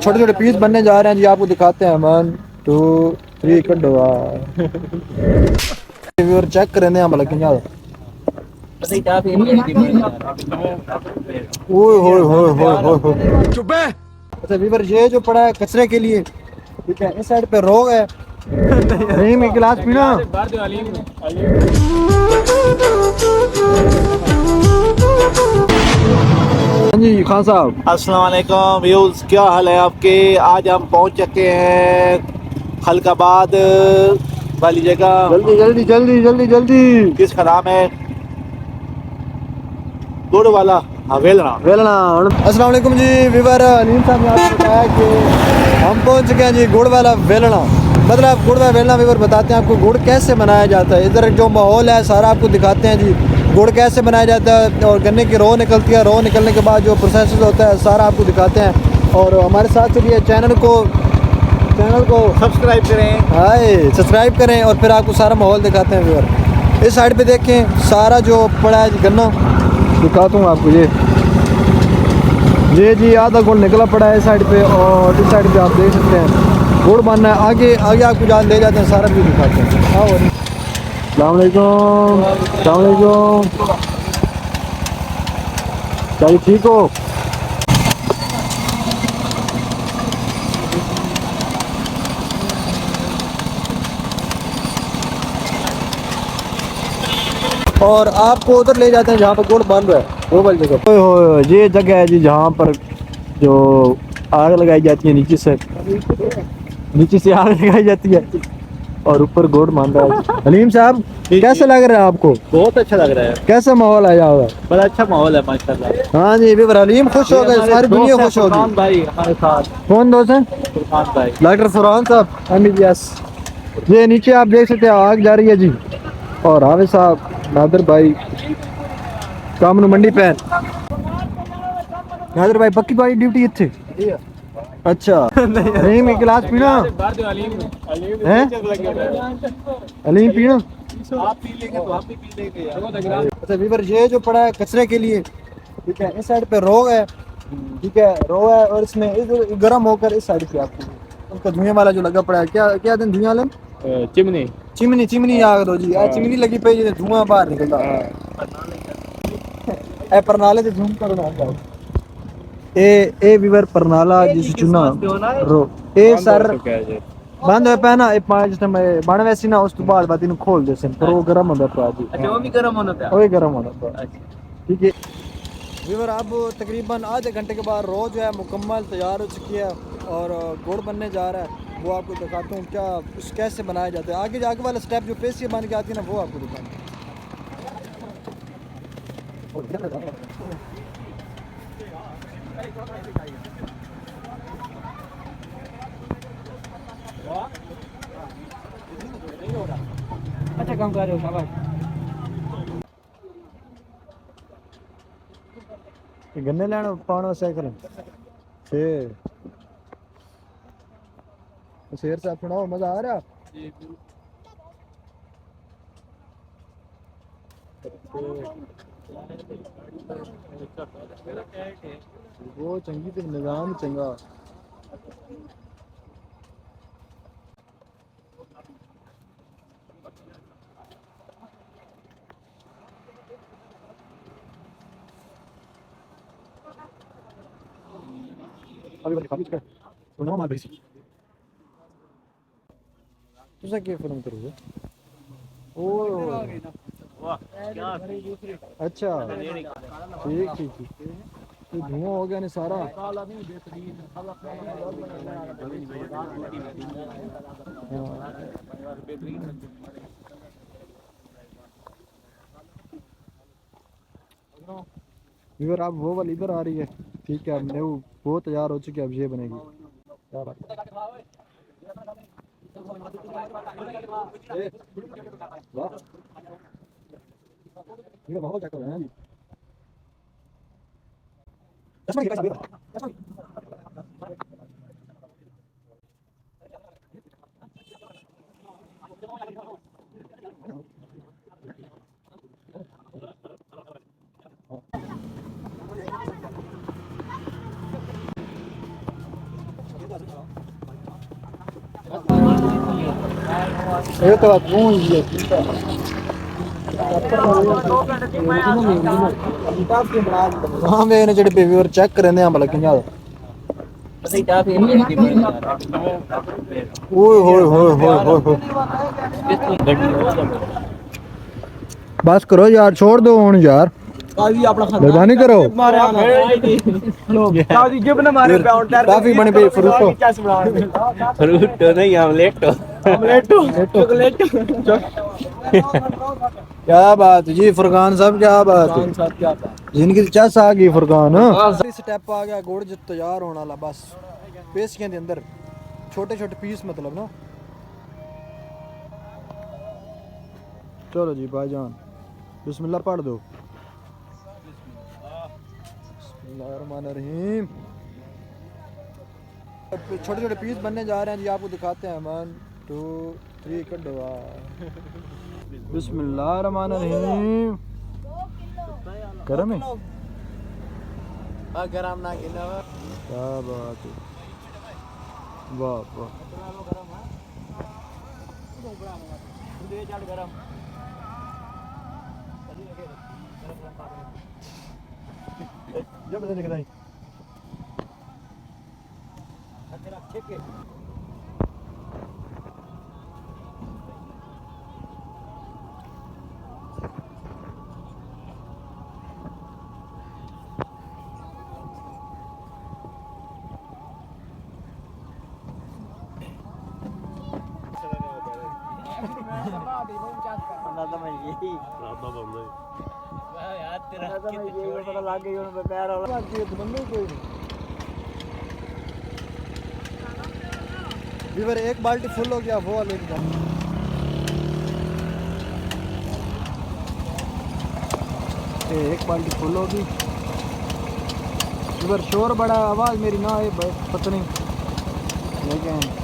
छोटे छोटे पीस बनने जा रहे हैं जी, आपको दिखाते हैं। 1 2 3 कटवा व्यूअर चेक करें हम लगे यार। ओए होए होए होए होए, चुप है। अच्छा व्यूअर, ये जो पड़ा है कचरे के लिए, ठीक है। इस साइड पे रोग है। नहीं एक गिलास पीना। हाँ जी खान साहब। अस्सलाम वालेकुम व्यूज़, क्या हाल है आपके। आज हम पहुंच चुके हैं खलकाबाद वाली जगह। जल्दी जल्दी जल्दी जल्दी जल्दी। किसका नाम है? गुड़ वाला वेलना। वेलना। अस्सलाम वालेकुम जी व्यूअर, अलीम साहब ने आपको बताया कि हम पहुंच चुके हैं जी गुड़ वाला वेलना। मतलब गुड़ वाला वेलना व्यूअर बताते हैं आपको गुड़ कैसे बनाया जाता है। इधर जो माहौल है सारा आपको दिखाते हैं जी, गुड़ कैसे बनाया जाता है और गन्ने की रो निकलती है, रो निकलने के बाद जो प्रोसेस होता है सारा आपको दिखाते हैं। और हमारे साथ चलिए चैनल को सब्सक्राइब करें। हाय सब्सक्राइब करें और फिर आपको सारा माहौल दिखाते हैं व्यूअर। इस साइड पे देखें सारा जो पड़ा है गन्ना, दिखाता हूँ आपको। ये जी आधा गुड़ निकला पड़ा है इस साइड पे, और इस साइड पे आप देख सकते हैं गुड़ बनना है। आगे आगे आपको जहाँ ले जाते हैं सारा भी दिखाते हैं। आओ। अस्सलाम वालेकुम। अस्सलाम वालेकुम। क्या ठीक हो? और आपको उधर ले जाते हैं जहाँ पर गुड़ बन रहा है, वो वाली जगह। ये जगह है जी जहाँ पर जो आग लगाई जाती है, नीचे से आग लगाई जाती है और ऊपर गुड़ बन रहा है। हलीम साहब कैसा लग रहा है आपको? बहुत अच्छा लग रहा है। कैसा माहौल है यहाँ? बड़ा अच्छा माहौल है माशाल्लाह। हाँ जी भी हलीम खुश हो गए, सारी दुनिया खुश हो गई। भाई हमारे साथ कौन दोस्त है? फुरकान भाई। डॉक्टर फरहान साहब MBBS। ये नीचे आप देख सकते हैं आग जा रही है जी। और हाफिज साहब, नादर भाई कामन मंडी पैन। नादर भाई पक्की भाई ड्यूटी इत्थे। अच्छा नहीं मैं गिलास पीना है। अलीम पीना। आप पी लेंगे तो आप भी पी लेंगे यार। अच्छा वीवर, ये जो पड़ा है कचरे के लिए, ठीक है। इस साइड पे रो है, ठीक है, रो है। और इसमें इधर गर्म होकर इस साइड पे आपको उसका धुएं वाला जो लगा पड़ा है, क्या क्या दिन धुआं वाले चिमनी चिमनी चिमनी आग दो जी। चिमनी लगी पे जी, धुआं बाहर निकलता है। परनाले से झूम कर ना ए वीवर परनाला जिस चुना रो ए सर बंद हो पे ना ए पांच टाइम बन वैसी ना उस तो बाद बात इन खोल दे सिम पर वो गर्म होता है जी। अच्छा वो भी गर्म होना था। वो गर्म होता है। ठीक है वीवर, अब तकरीबन आधे घंटे के बाद रो जो है मुकम्मल तैयार हो चुकी है और गुड़ बनने जा रहा है। वो आपको दिखाता हूँ क्या उस कैसे बनाया जाता है। आगे आगे वाला स्टेप जो पेस्ट बन के आती है ना, वो आपको दिखाता हूँ। अच्छा काम कर रहे हो शाबाश। गन्ने लेना पाना साइकिल शेर शेर से सुनाओ, मजा आ रहा? वो चंगी तो निजाम चंगा। अभी बड़ी काफी सुनाओ मार बेसी तुझे क्या फिल्म करोगे? ओ अच्छा ठीक ठीक ठीक। तो धुआं हो गया नहीं सारा। इधर आप वो वाली इधर आ रही है, ठीक है। हमने वो तैयार हो चुकी है, अब ये बनेगी। क्या बात ये माहौल चेक कर रहे हैं जी। ये तो बात वो ही है हाँ मैंने जेडे पे व्यूअर चेक करने हैं भला किन्या ओए होए होए होए होए बस करो यार छोड़ दो हूं यार मेहरबानी करो काफी बनी पे फ्रूट फ्रूट नहीं ऑमलेट क्या बात है जी फुरकान साहब क्या बात है जिनकी चस आ गई फुरकान स्टेप आ गया गुड़ जो तैयार होने वाला बस पेस्टियां के अंदर छोटे छोटे पीस मतलब ना चलो जी भाईजान बिस्मिल्लाह पढ़ दो बिस्मिल्लाहिर्रहमानिर्रहीम छोटे छोटे पीस बनने जा रहे हैं जी आपको दिखाते हैं 1 2 3 कड्डो बिस्मिल्लाहिर्रहमानिर्रहीम गरम है गरम ना गिना क्या बात है वाह वाह जब देख रहा वीवर एक बाल्टी फुल हो गया वो वाले एकदम एक बाल्टी फुल होगी वीवर शोर बड़ा आवाज मेरी ना आए पता नहीं लेकिन